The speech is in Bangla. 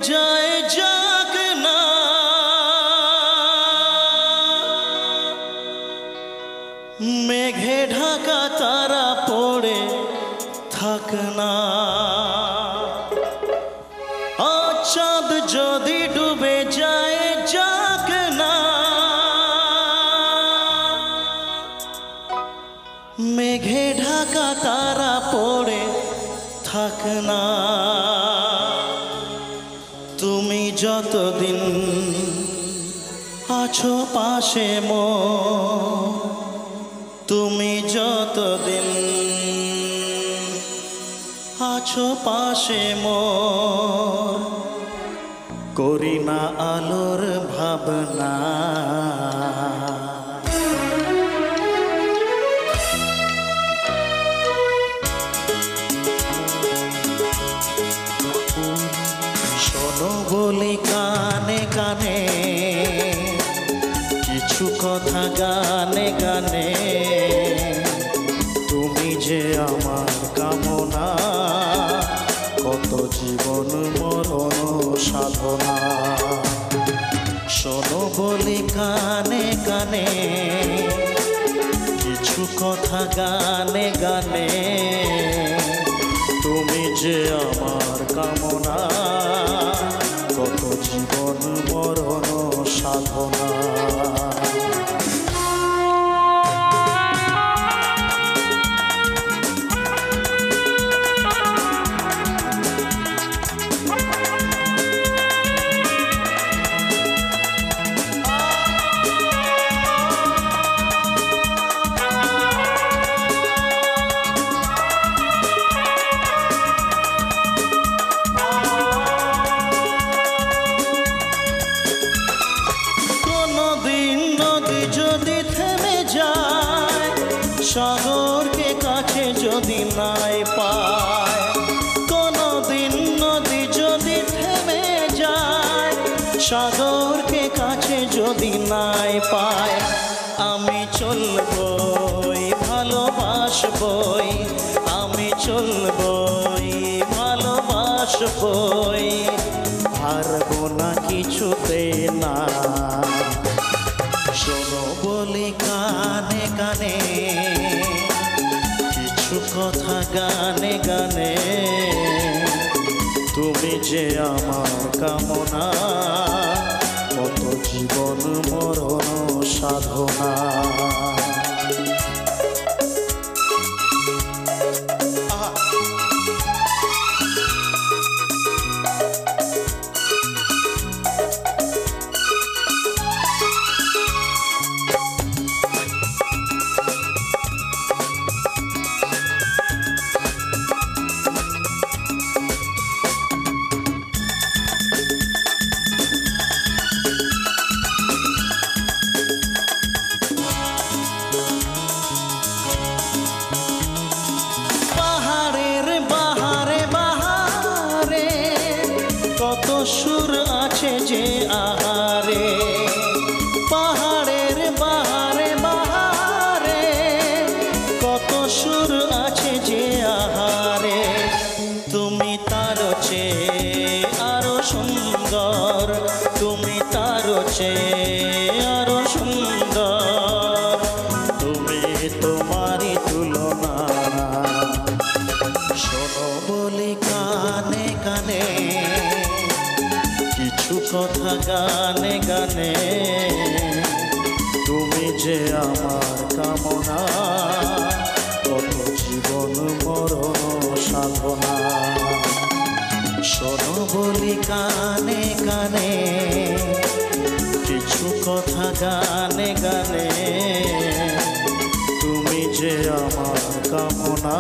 যায় যাক না মেঘে ঢাকা তারা পড়ে থাক না চাঁদ যদি ডুবে যায় যাক না মেঘে ঢাকা তারা পড়ে থাক না তুমি যতদিন আছো পাশে তুমি যতদিন আছো পাশে করি না আলোর ভাবনা শোনো বলি কানে কানে কিছু কথা গানে গানে তুমি যে আমার কামনা কত জীবন মরণ সাধনা শোনো বলি কানে কানে কিছু কথা গানে গানে তুমি যে আমার কামনা কত জীবন মরণ সাধনা সাগরকে কাছে যদি নাই পায় কোনদিন নদী যদি থেমে যায় সাগরকে কাছে যদি নাই পায় আমি চলবই ভালোবাসবই আমি চলবই ভালোবাসবই হারবো না কিছুতে না শোনো বলি কানে কানে কিছু কথা গানে গানে তুমি যে আমার কামনা কত জীবন মরণ সাধনা কত সুর আছে যে আহারে পাহাড়ের বাহারে বাহারে কত সুর আছে যে আহারে তুমি তার চেয়ে আরো সুন্দর তুমি তার চেয়ে আরো সুন্দর তুমি তোমারই তুলনা শোনো বলি কানে কানে কিছু কথা গানে গানে তুমি যে আমার কামনা কত জীবন মরণ সাধনা শোনো বলি কানে কানে কিছু কথা গানে গানে তুমি যে আমার কামনা